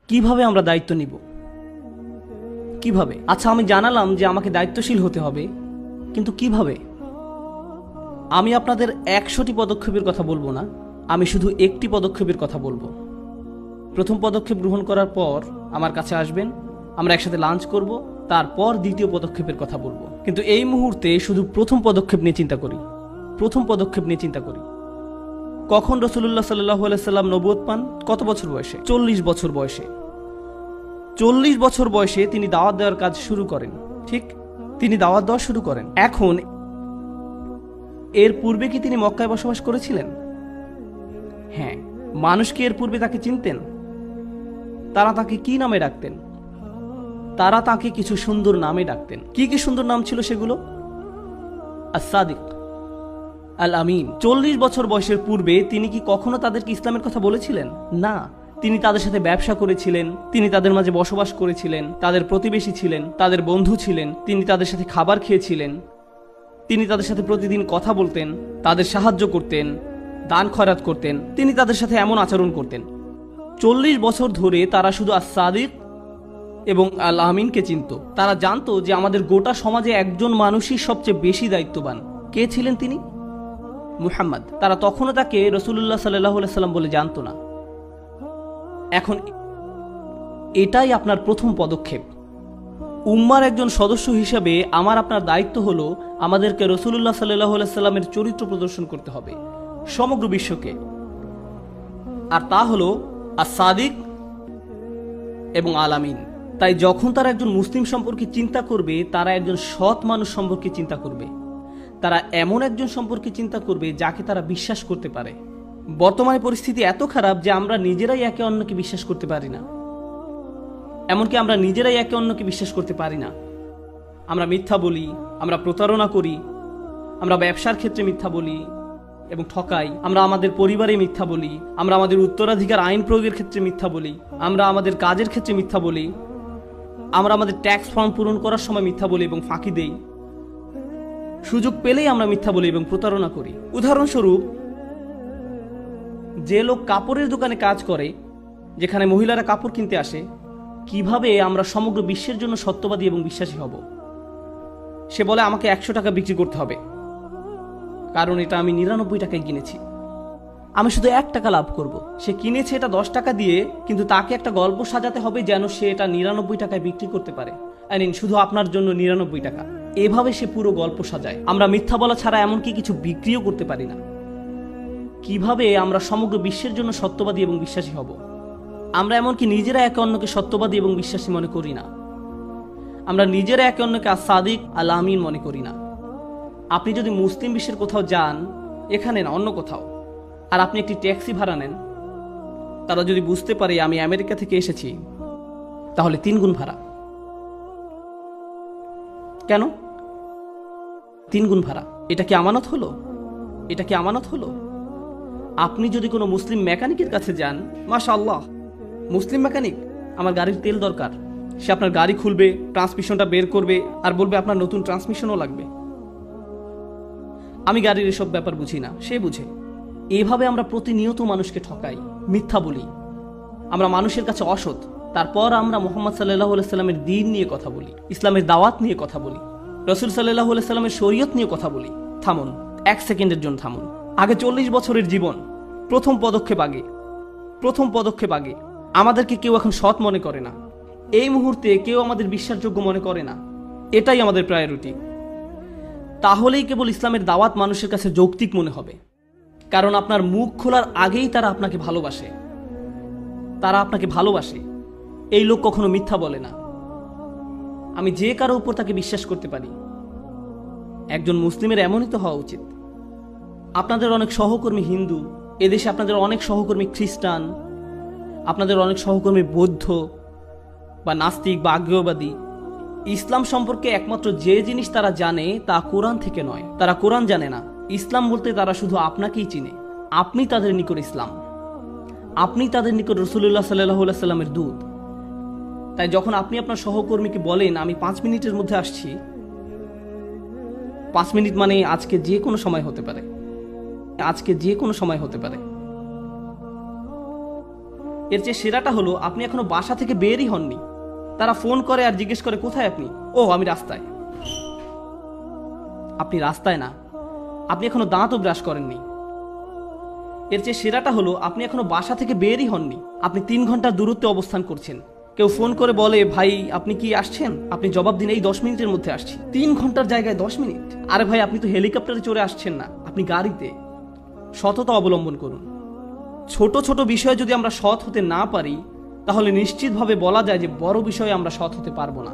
কিভাবে আমরা দায়িত্ব নিব? কিভাবে? আচ্ছা, আমি জানালাম যে আমাকে দায়িত্বশীল হতে হবে, কিন্তু কিভাবে? আমি আপনাদের 100টি পদক্ষেপের কথা বলবো না, আমি শুধু একটি পদক্ষেপের কথা বলবো। প্রথম পদক্ষেপ গ্রহণ করার পর আমার কাছে আসবেন, আমরা একসাথে লাঞ্চ করব, তারপর দ্বিতীয় পদক্ষেপের কথা বলবো। কিন্তু এই মুহূর্তে শুধু প্রথম পদক্ষেপ নিয়ে চিন্তা করি। প্রথম পদক্ষেপ নিয়ে চিন্তা করি। কখন রাসূলুল্লাহ সাল্লাল্লাহু আলাইহি সাল্লাম নবুয়ত পান? কত বছর বয়সে? 40 বছর বয়সে। 40 বছর বয়সে তিনি দাওয়াত দেওয়ার কাজ শুরু করেন। ঠিক, তিনি দাওয়াত দেওয়া শুরু করেন। এখন এর পূর্বে কি তিনি মক্কায় বসবাস করেছিলেন? হ্যাঁ। মানুষ কি এর পূর্বে তাকে চিনতেন? তারা তাকে কি নামে ডাকতেন? তারা তাকে কিছু সুন্দর নামে ডাকতেন। কি কি সুন্দর নাম ছিল সেগুলো? আস-সাদিক, আল আমিন। 40 বছর বয়সের পূর্বে তিনি কি কখনো তাদেরকে ইসলামের কথা বলেছিলেন? না। তিনি তাদের সাথে ব্যবসা করেছিলেন, তিনি তাদের মাঝে বসবাস করেছিলেন, তাদের প্রতিবেশী ছিলেন, তাদের বন্ধু ছিলেন, তিনি তাদের সাথে খাবার খেয়েছিলেন, তিনি তাদের সাথে প্রতিদিন কথা বলতেন, তাদের সাহায্য করতেন, দান খয়রাত করতেন, তিনি তাদের সাথে এমন আচরণ করতেন। 40 বছর ধরে তারা শুধু আস-সাদিক এবং আল আমিনকে চিনত। তারা জানতো যে আমাদের গোটা সমাজে একজন মানুষই সবচেয়ে বেশি দায়িত্ববান। কে ছিলেন তিনি? মুহাম্মদ। তারা তখনও তাকে রাসূলুল্লাহ সাল্লাল্লাহু আলাইহি সাল্লাম বলে জানতো না। এখন এটাই আপনার প্রথম পদক্ষেপ। উম্মার একজন সদস্য হিসেবে আমার আপনার দায়িত্ব হলো আমাদেরকে রাসূলুল্লাহ সাল্লাল্লাহু আলাইহি সাল্লামের চরিত্র প্রদর্শন করতে হবে সমগ্র বিশ্বকে। আর তা হলো আস-সাদিক এবং আল আমিন। তাই যখন তারা একজন মুসলিম সম্পর্কে চিন্তা করবে, তারা একজন সৎ মানুষ সম্পর্কে চিন্তা করবে। তারা এমন একজন সম্পর্কে চিন্তা করবে যাকে তারা বিশ্বাস করতে পারে। বর্তমানে পরিস্থিতি এত খারাপ যে আমরা নিজেরাই একে অন্যকে বিশ্বাস করতে পারি না। এমনকি আমরা নিজেরাই একে অন্যকে বিশ্বাস করতে পারি না। আমরা মিথ্যা বলি, আমরা প্রতারণা করি, আমরা ব্যবসার ক্ষেত্রে মিথ্যা বলি এবং ঠকাই, আমরা আমাদের পরিবারে মিথ্যা বলি, আমরা আমাদের উত্তরাধিকার আইন প্রয়োগের ক্ষেত্রে মিথ্যা বলি, আমরা আমাদের কাজের ক্ষেত্রে মিথ্যা বলি, আমরা আমাদের ট্যাক্স ফর্ম পূরণ করার সময় মিথ্যা বলি এবং ফাঁকি দেই। সুযোগ পেলেই আমরা মিথ্যা বলি এবং প্রতারণা করি। উদাহরণস্বরূপ, যে লোক কাপড়ের দোকানে কাজ করে, যেখানে মহিলারা কাপড় কিনতে আসে, কিভাবে আমরা সমগ্র বিশ্বের জন্য সত্যবাদী এবং বিশ্বাসী হব? সে বলে আমাকে 100 টাকা বিক্রি করতে হবে, কারণ এটা আমি 99 টাকায় কিনেছি, আমি শুধু 1 টাকা লাভ করব। সে কিনেছে এটা 10 টাকা দিয়ে, কিন্তু তাকে একটা গল্প সাজাতে হবে যেন সে এটা 99 টাকায় বিক্রি করতে পারে। শুধু আপনার জন্য 99 টাকা। এভাবে সে পুরো গল্প সাজায়। আমরা মিথ্যা বলা ছাড়া এমনকি কিছু বিক্রিও করতে পারি না। কিভাবে আমরা সমগ্র বিশ্বের জন্য সত্যবাদী এবং বিশ্বাসী হব? আমরা এমনকি নিজেরা একে অন্যকে সত্যবাদী এবং বিশ্বাসী মনে করি না। আমরা নিজেরা একে অন্যকে আস-সাদিক আল আমিন মনে করি না। আপনি যদি মুসলিম বিশ্বের কোথাও যান, এখানে না অন্য কোথাও, আর আপনি একটি ট্যাক্সি ভাড়া নেন, তারা যদি বুঝতে পারে আমি আমেরিকা থেকে এসেছি, তাহলে 3 গুণ ভাড়া। কেন 3 গুণ ভাড়া? এটা কি আমানত হলো? এটা কি আমানত হলো? আপনি যদি কোনো মুসলিম মেকানিকের কাছে যান, মাশাআল্লাহ, মুসলিম মেকানিক, আমার গাড়ির তেল দরকার, সে আপনার গাড়ি খুলবে, ট্রান্সমিশনটা বের করবে আর বলবে আপনার নতুন ট্রান্সমিশনও লাগবে। আমি গাড়ির এসব ব্যাপার বুঝি না, সে বুঝে। এইভাবে আমরা প্রতিনিয়ত মানুষকে ঠকাই, মিথ্যা বলি, আমরা মানুষের কাছে অসৎ। তারপর আমরা মুহাম্মদ সাল্লাল্লাহু আলাইহি সাল্লামের দ্বীন নিয়ে কথা বলি, ইসলামের দাওয়াত নিয়ে কথা বলি, রাসূল সাল্লাল্লাহু আলাইহি সাল্লামের শরীয়ত নিয়ে কথা বলি। থামুন, 1 সেকেন্ডের জন্য থামুন। আগে 40 বছরের জীবন, প্রথম পদক্ষেপ আগে। আমাদেরকে কেউ এখন সৎ মনে করে না। এই মুহূর্তে কেউ আমাদের বিশ্বাসযোগ্য মনে করে না। এটাই আমাদের প্রায়োরিটি। তাহলেই কেবল ইসলামের দাওয়াত মানুষের কাছে যৌক্তিক মনে হবে। কারণ আপনার মুখ খোলার আগেই তারা আপনাকে ভালোবাসে। এই লোক কখনো মিথ্যা বলে না। আমি যে কারো উপর তাকে বিশ্বাস করতে পারি। একজন মুসলিমের এমনই তো হওয়া উচিত। আপনাদের অনেক সহকর্মী হিন্দু, এদেশে আপনাদের অনেক সহকর্মী খ্রিস্টান, আপনাদের অনেক সহকর্মী বৌদ্ধ বা নাস্তিক বা আগ্নেয়বাদী। ইসলাম সম্পর্কে একমাত্র যে জিনিস তারা জানে তা কোরআন থেকে নয়। তারা কোরআন জানে না। ইসলাম বলতে তারা শুধু আপনাকেই চিনে। আপনি তাদের নিকট ইসলাম, আপনি তাদের নিকট রাসূলুল্লাহ সাল্লাল্লাহু আলাইহি সাল্লামের দূত। তাই যখন আপনি আপনার সহকর্মীকে বলেন আমি 5 মিনিটের মধ্যে আসছি, 5 মিনিট মানে আজকে যে কোনো সময় হতে পারে। এর চেয়ে সেরাটা হলো আপনি এখনো বাসা থেকে বেরই হননি, তারা ফোন করে আর জিজ্ঞেস করে কোথায় আপনি। ও আমি রাস্তায়। আপনি রাস্তায় না, আপনি এখনো দাঁতও ব্রাশ করেননি। এর চেয়ে সেরাটা হলো আপনি এখনো বাসা থেকে বেরই হননি, আপনি 3 ঘন্টার দূরত্বে অবস্থান করছেন। কেউ ফোন করে বলে ভাই আপনি কি আসছেন, আপনি জবাব দিন এই 10 মিনিটের মধ্যে আসছি। 3 ঘন্টার জায়গায় 10 মিনিট। আরে ভাই আপনি তো হেলিকপ্টারে চড়ে আসছেন না, আপনি গাড়িতে। সততা অবলম্বন করুন। ছোট ছোট বিষয়ে যদি আমরা সৎ হতে না পারি, তাহলে নিশ্চিতভাবে বলা যায় যে বড় বিষয়ে আমরা সৎ হতে পারবো না।